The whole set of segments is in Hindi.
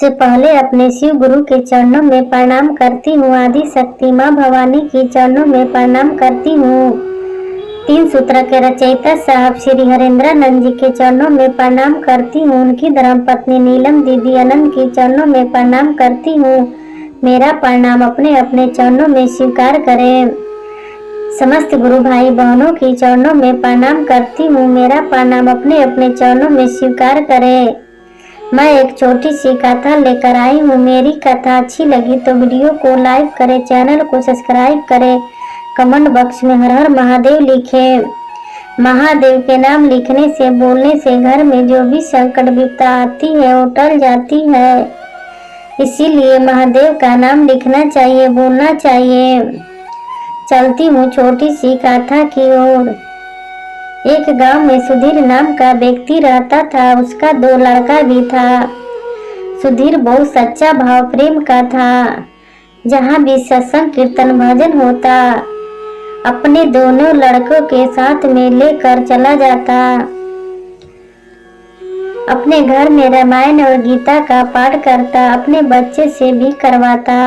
सबसे पहले अपने शिव गुरु के चरणों में प्रणाम करती हूँ। आदि शक्ति माँ भवानी के चरणों में प्रणाम करती हूँ। 3 सूत्र के रचयिता साहब श्री हरेंद्रानंद जी के चरणों में प्रणाम करती हूँ। उनकी धर्म पत्नी नीलम दीदी आनंद के चरणों में प्रणाम करती हूँ। मेरा प्रणाम अपने अपने चरणों में स्वीकार करें। समस्त गुरु भाई बहनों के चरणों में प्रणाम करती हूँ। मेरा प्रणाम अपने अपने चरणों में स्वीकार करें। मैं एक छोटी सी कथा लेकर आई हूँ। मेरी कथा अच्छी लगी तो वीडियो को लाइक करें, चैनल को सब्सक्राइब करें, कमेंट बॉक्स में हर हर महादेव लिखें। महादेव के नाम लिखने से, बोलने से घर में जो भी संकट विपदा आती है वो टल जाती है। इसीलिए महादेव का नाम लिखना चाहिए, बोलना चाहिए। चलती हूँ छोटी सी कथा की ओर। एक गांव में सुधीर नाम का व्यक्ति रहता था। उसका 2 लड़का भी था। सुधीर बहुत सच्चा भाव प्रेम का था। जहाँ भी सत्संग कीर्तन भजन होता अपने दोनों लड़कों के साथ में लेकर चला जाता। अपने घर में रामायण और गीता का पाठ करता। अपने बच्चे से भी करवाता।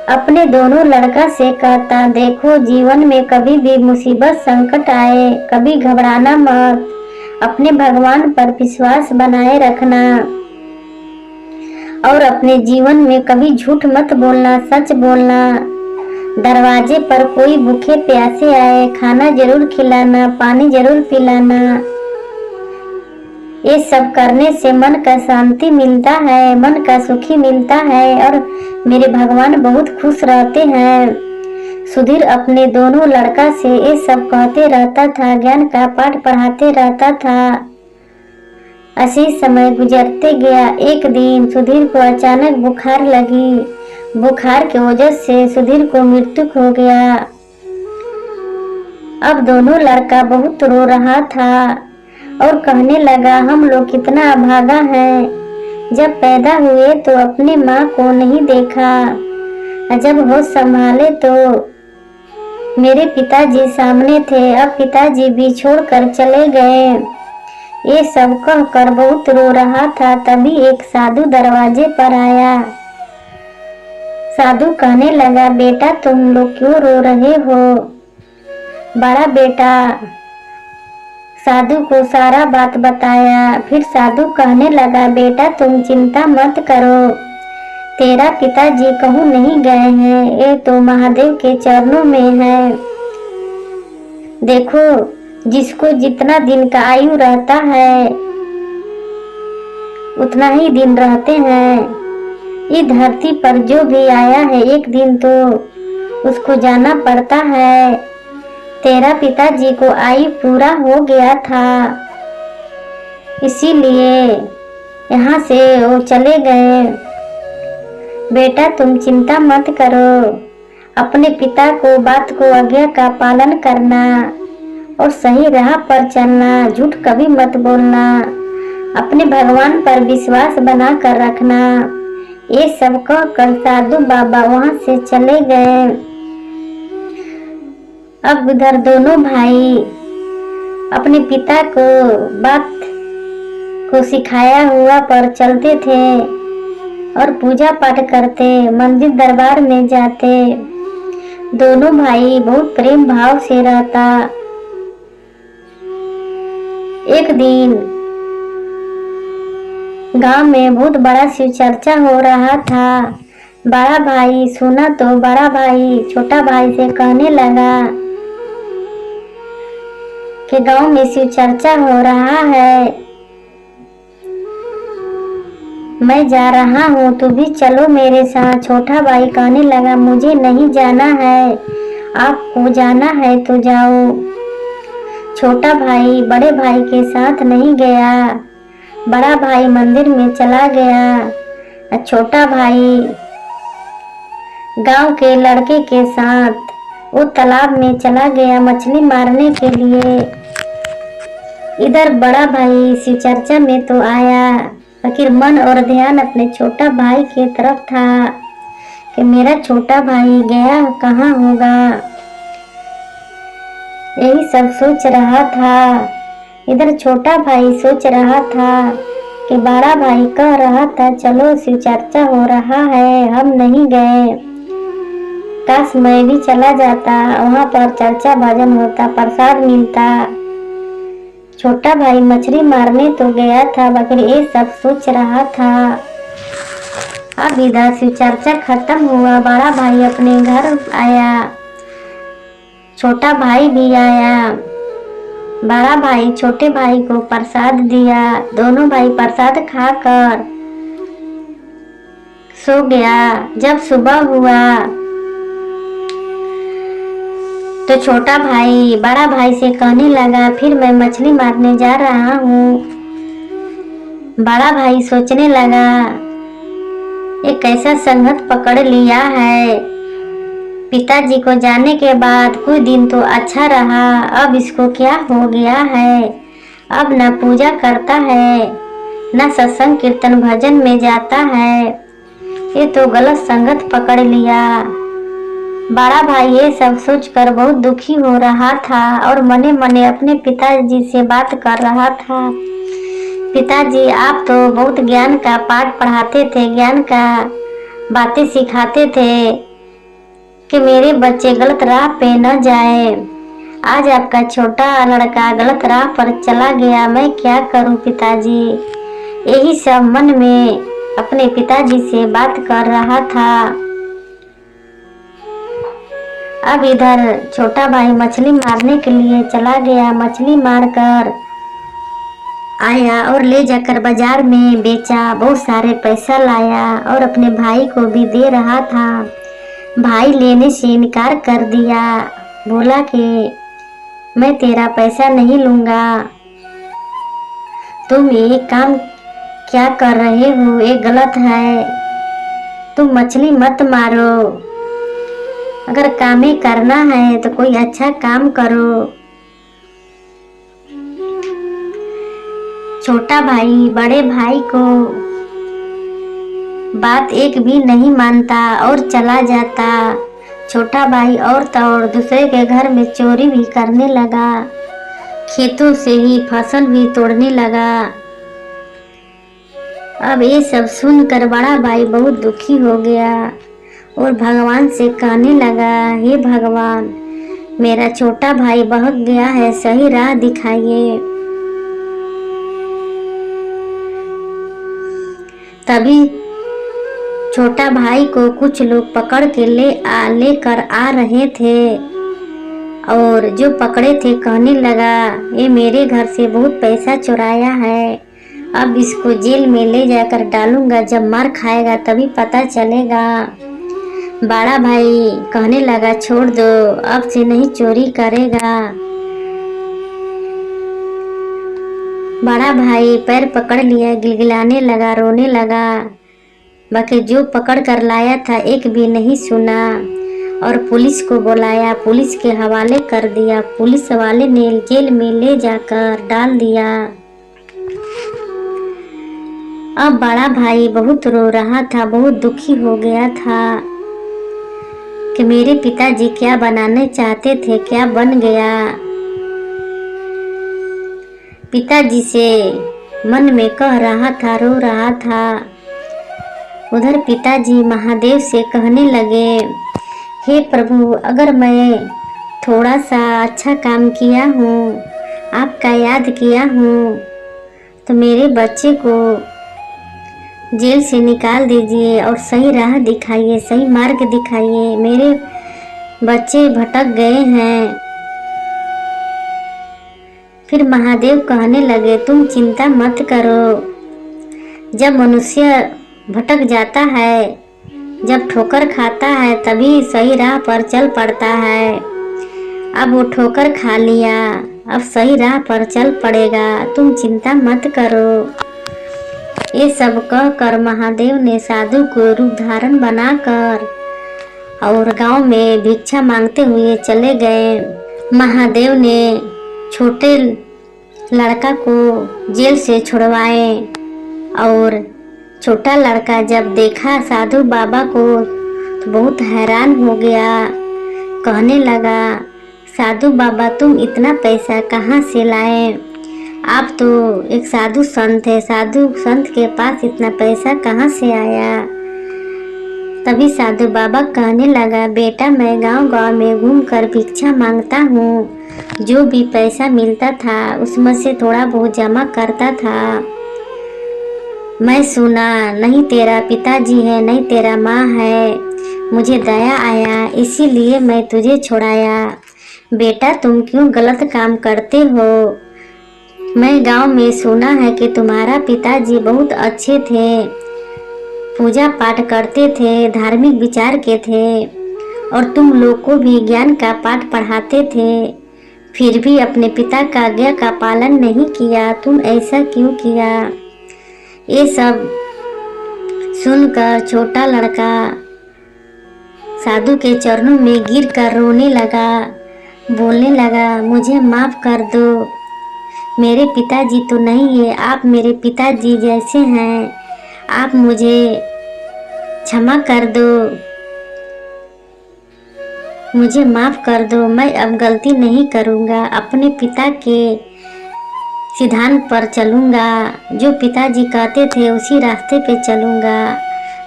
अपने दोनों लड़का से कहता, देखो जीवन में कभी भी मुसीबत संकट आए कभी घबराना मत। अपने भगवान पर विश्वास बनाए रखना और अपने जीवन में कभी झूठ मत बोलना, सच बोलना। दरवाजे पर कोई भूखे प्यासे आए खाना जरूर खिलाना, पानी जरूर पिलाना। ये सब करने से मन का शांति मिलता है, मन का सुखी मिलता है और मेरे भगवान बहुत खुश रहते हैं। सुधीर अपने दोनों लड़का से ये सब कहते रहता था, ज्ञान का पाठ पढ़ाते रहता था। ऐसे समय गुजरते गया। एक दिन सुधीर को अचानक बुखार लगी। बुखार की वजह से सुधीर को मृत्यु हो गया। अब दोनों लड़का बहुत रो रहा था और कहने लगा, हम लोग कितना अभागा हैं। जब पैदा हुए तो अपने माँ को नहीं देखा। जब होश संभाले तो मेरे पिताजी सामने थे। अब पिताजी भी छोड़कर चले गए। ये सब कहकर बहुत रो रहा था। तभी एक साधु दरवाजे पर आया। साधु कहने लगा, बेटा तुम लोग क्यों रो रहे हो? बड़ा बेटा साधु को सारा बात बताया। फिर साधु कहने लगा, बेटा तुम चिंता मत करो, तेरा पिताजी कहूँ नहीं गए हैं, ये तो महादेव के चरणों में है। देखो जिसको जितना दिन का आयु रहता है उतना ही दिन रहते हैं। ये धरती पर जो भी आया है एक दिन तो उसको जाना पड़ता है। तेरा पिताजी को आयु पूरा हो गया था, इसीलिए यहाँ से वो चले गए। बेटा तुम चिंता मत करो, अपने पिता को बात को आज्ञा का पालन करना और सही राह पर चलना, झूठ कभी मत बोलना, अपने भगवान पर विश्वास बना कर रखना। ये सब कहकर साधु बाबा वहाँ से चले गए। अब उधर दोनों भाई अपने पिता को बात को सिखाया हुआ पर चलते थे और पूजा पाठ करते, मंदिर दरबार में जाते। दोनों भाई बहुत प्रेम भाव से रहता। एक दिन गांव में बहुत बड़ा शिव चर्चा हो रहा था। बड़ा भाई सुना तो बड़ा भाई छोटा भाई से कहने लगा कि गांव में शिव चर्चा हो रहा है, मैं जा रहा हूँ, तू भी चलो मेरे साथ। छोटा भाई कहने लगा, मुझे नहीं जाना है, आपको जाना है तो जाओ। छोटा भाई बड़े भाई के साथ नहीं गया। बड़ा भाई मंदिर में चला गया। छोटा भाई गांव के लड़के के साथ वो तालाब में चला गया मछली मारने के लिए। इधर बड़ा भाई शिव चर्चा में तो आया, लेकिन मन और ध्यान अपने छोटा भाई की तरफ था कि मेरा छोटा भाई गया कहाँ होगा। यही सब सोच रहा था। इधर छोटा भाई सोच रहा था कि बड़ा भाई कह रहा था चलो शिव चर्चा हो रहा है, हम नहीं गए। काश मैं भी चला जाता, वहाँ पर चर्चा भजन होता, प्रसाद मिलता। छोटा भाई मछली मारने तो गया था, मगर ये सब सोच रहा था। अब इधर शिव चर्चा खत्म हुआ, बड़ा भाई अपने घर आया, छोटा भाई भी आया। बड़ा भाई छोटे भाई को प्रसाद दिया, दोनों भाई प्रसाद खाकर सो गया। जब सुबह हुआ तो छोटा भाई बड़ा भाई से कहने लगा, फिर मैं मछली मारने जा रहा हूँ। बड़ा भाई सोचने लगा, ये कैसा संगत पकड़ लिया है। पिताजी को जाने के बाद कुछ दिन तो अच्छा रहा, अब इसको क्या हो गया है। अब न पूजा करता है, न सत्संग कीर्तन भजन में जाता है, ये तो गलत संगत पकड़ लिया। बड़ा भाई ये सब सोचकर बहुत दुखी हो रहा था और मने मने अपने पिताजी से बात कर रहा था। पिताजी, आप तो बहुत ज्ञान का पाठ पढ़ाते थे, ज्ञान का बातें सिखाते थे कि मेरे बच्चे गलत राह पे न जाए। आज आपका छोटा लड़का गलत राह पर चला गया, मैं क्या करूं पिताजी। यही सब मन में अपने पिताजी से बात कर रहा था। अब इधर छोटा भाई मछली मारने के लिए चला गया, मछली मारकर आया और ले जाकर बाजार में बेचा, बहुत सारे पैसा लाया और अपने भाई को भी दे रहा था। भाई लेने से इनकार कर दिया, बोला कि मैं तेरा पैसा नहीं लूंगा, तुम ये काम क्या कर रहे हो, ये गलत है, तुम मछली मत मारो, अगर काम ही करना है तो कोई अच्छा काम करो। छोटा भाई बड़े भाई को बात एक भी नहीं मानता और चला जाता। छोटा भाई और तो और दूसरे के घर में चोरी भी करने लगा, खेतों से ही फसल भी तोड़ने लगा। अब ये सब सुनकर बड़ा भाई बहुत दुखी हो गया और भगवान से कहने लगा, हे भगवान, मेरा छोटा भाई बहक गया है, सही राह दिखाइए। तभी छोटा भाई को कुछ लोग पकड़ के लेकर आ रहे थे और जो पकड़े थे कहने लगा, ये मेरे घर से बहुत पैसा चुराया है, अब इसको जेल में ले जाकर डालूंगा, जब मार खाएगा तभी पता चलेगा। बड़ा भाई कहने लगा, छोड़ दो, अब से नहीं चोरी करेगा। बड़ा भाई पैर पकड़ लिया, गिलगिलाने लगा, रोने लगा, बाकी जो पकड़ कर लाया था एक भी नहीं सुना और पुलिस को बुलाया, पुलिस के हवाले कर दिया। पुलिस वाले ने जेल में ले जाकर डाल दिया। अब बड़ा भाई बहुत रो रहा था, बहुत दुखी हो गया था कि मेरे पिताजी क्या बनाने चाहते थे, क्या बन गया। पिताजी से मन में कह रहा था, रो रहा था। उधर पिताजी महादेव से कहने लगे, हे प्रभु, अगर मैं थोड़ा सा अच्छा काम किया हूँ, आपका याद किया हूँ, तो मेरे बच्चे को जेल से निकाल दीजिए और सही राह दिखाइए, सही मार्ग दिखाइए, मेरे बच्चे भटक गए हैं। फिर महादेव कहने लगे, तुम चिंता मत करो, जब मनुष्य भटक जाता है, जब ठोकर खाता है तभी सही राह पर चल पड़ता है। अब वो ठोकर खा लिया, अब सही राह पर चल पड़ेगा, तुम चिंता मत करो। ये सब कहकर महादेव ने साधु को रूप धारण बनाकर और गांव में भिक्षा मांगते हुए चले गए। महादेव ने छोटे लड़का को जेल से छुड़वाए और छोटा लड़का जब देखा साधु बाबा को तो बहुत हैरान हो गया, कहने लगा, साधु बाबा, तुम इतना पैसा कहाँ से लाए, आप तो एक साधु संत है, साधु संत के पास इतना पैसा कहाँ से आया? तभी साधु बाबा कहने लगा, बेटा मैं गांव गांव में घूमकर भिक्षा मांगता हूँ। जो भी पैसा मिलता था उसमें से थोड़ा बहुत जमा करता था। मैं सुना नहीं तेरा पिताजी है, नहीं तेरा माँ है। मुझे दया आया, इसीलिए मैं तुझे छुड़ाया। बेटा तुम क्यों गलत काम करते हो? मैं गांव में सुना है कि तुम्हारा पिताजी बहुत अच्छे थे, पूजा पाठ करते थे, धार्मिक विचार के थे और तुम लोग को भी ज्ञान का पाठ पढ़ाते थे। फिर भी अपने पिता का आज्ञा का पालन नहीं किया। तुम ऐसा क्यों किया? ये सब सुनकर छोटा लड़का साधु के चरणों में गिरकर रोने लगा, बोलने लगा, मुझे माफ कर दो। मेरे पिताजी तो नहीं है, आप मेरे पिताजी जैसे हैं। आप मुझे क्षमा कर दो, मुझे माफ कर दो। मैं अब गलती नहीं करूँगा, अपने पिता के सिद्धांत पर चलूँगा। जो पिताजी कहते थे उसी रास्ते पे चलूँगा।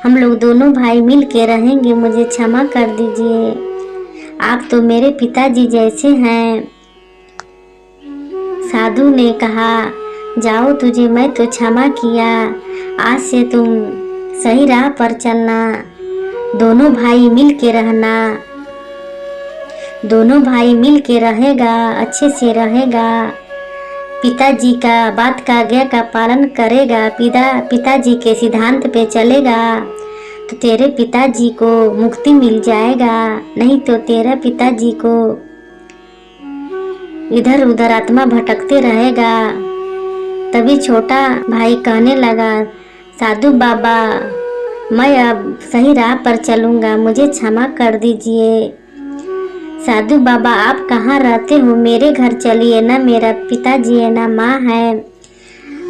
हम लोग दोनों भाई मिल के रहेंगे, मुझे क्षमा कर दीजिए। आप तो मेरे पिताजी जैसे हैं। साधु ने कहा, जाओ तुझे मैं तो क्षमा किया, आज से तुम सही राह पर चलना, दोनों भाई मिल के रहना। दोनों भाई मिल के रहेगा, अच्छे से रहेगा, पिताजी का बात का आज्ञा का पालन करेगा, पिताजी के सिद्धांत पे चलेगा तो तेरे पिताजी को मुक्ति मिल जाएगा, नहीं तो तेरा पिताजी को इधर उधर आत्मा भटकते रहेगा। तभी छोटा भाई कहने लगा, साधु बाबा मैं अब सही राह पर चलूँगा, मुझे क्षमा कर दीजिए। साधु बाबा आप कहाँ रहते हो? मेरे घर चलिए, ना मेरा पिताजी है ना माँ है।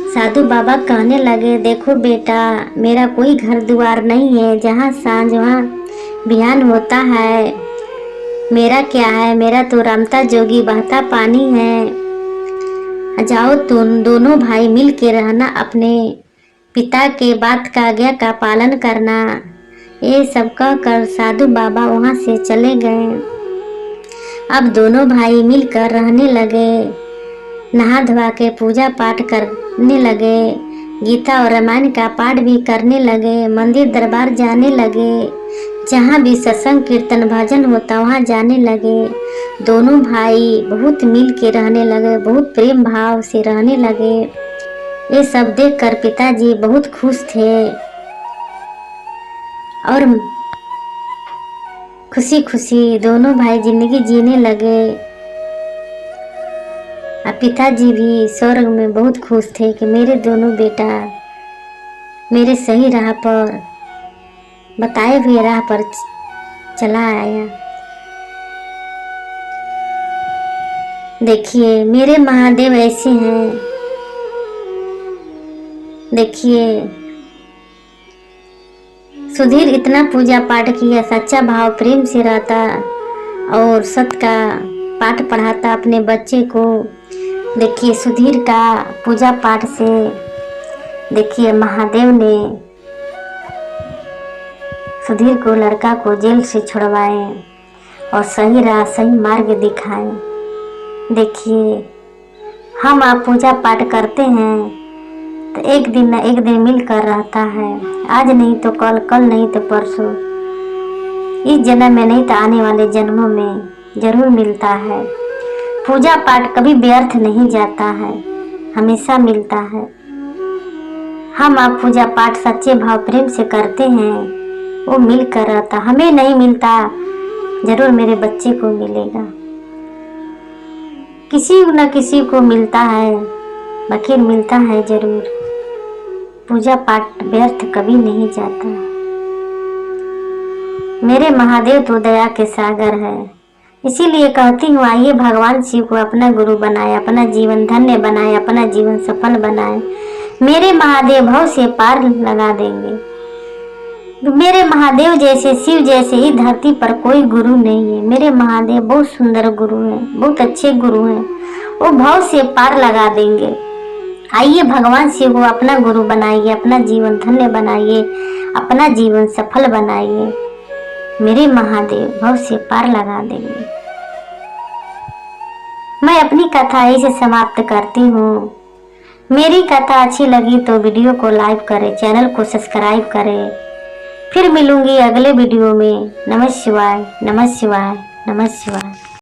साधु बाबा कहने लगे, देखो बेटा मेरा कोई घर द्वार नहीं है, जहाँ सांझ वहाँ बिहान होता है। मेरा क्या है, मेरा तो रमता जोगी बहता पानी है। जाओ तुम दोनों भाई मिल के रहना, अपने पिता के बात का आज्ञा का पालन करना। ये सब कहकर साधु बाबा वहाँ से चले गए। अब दोनों भाई मिलकर रहने लगे, नहा धोवा के पूजा पाठ करने लगे, गीता और रामायण का पाठ भी करने लगे, मंदिर दरबार जाने लगे, जहाँ भी सत्संग कीर्तन भजन होता वहाँ जाने लगे। दोनों भाई बहुत मिल के रहने लगे, बहुत प्रेम भाव से रहने लगे। ये सब देखकर पिताजी बहुत खुश थे और खुशी खुशी दोनों भाई जिंदगी जीने लगे। और पिताजी भी स्वर्ग में बहुत खुश थे कि मेरे दोनों बेटा मेरे सही राह पर, बताए हुए राह पर चला आया। देखिए मेरे महादेव ऐसे हैं। देखिए सुधीर इतना पूजा पाठ किया, सच्चा भाव प्रेम से रहता और सत्य का पाठ पढ़ाता अपने बच्चे को। देखिए सुधीर का पूजा पाठ से देखिए महादेव ने सुधीर को, लड़का को जेल से छुड़वाए और सही राह सही मार्ग दिखाए। देखिए हम आप पूजा पाठ करते हैं तो एक दिन न एक दिन मिलकर रहता है, आज नहीं तो कल, कल नहीं तो परसों, इस जन्म में नहीं तो आने वाले जन्मों में जरूर मिलता है। पूजा पाठ कभी व्यर्थ नहीं जाता है, हमेशा मिलता है। हम आप पूजा पाठ सच्चे भाव प्रेम से करते हैं, वो मिलकर रहता। हमें नहीं मिलता, जरूर मेरे बच्चे को मिलेगा, किसी न किसी को मिलता है, बाकी मिलता है जरूर। पूजा पाठ व्यर्थ कभी नहीं जाता। मेरे महादेव तो दया के सागर है, इसीलिए कहती हूँ आइए भगवान शिव को अपना गुरु बनाए, अपना जीवन धन्य बनाए, अपना जीवन सफल बनाए। मेरे महादेव भव से पार लगा देंगे। मेरे महादेव जैसे, शिव जैसे ही धरती पर कोई गुरु नहीं है। मेरे महादेव बहुत सुंदर गुरु हैं, बहुत अच्छे गुरु हैं, वो भव से पार लगा देंगे। आइए भगवान शिव को अपना गुरु बनाइए, अपना जीवन धन्य बनाइए, अपना जीवन सफल बनाइए। मेरे महादेव भव से पार लगा देंगे। मैं अपनी कथा यहीं से समाप्त करती हूँ। मेरी कथा अच्छी लगी तो वीडियो को लाइक करें, चैनल को सब्सक्राइब करें। फिर मिलूंगी अगले वीडियो में। नमः शिवाय, नमः शिवाय, नमः शिवाय।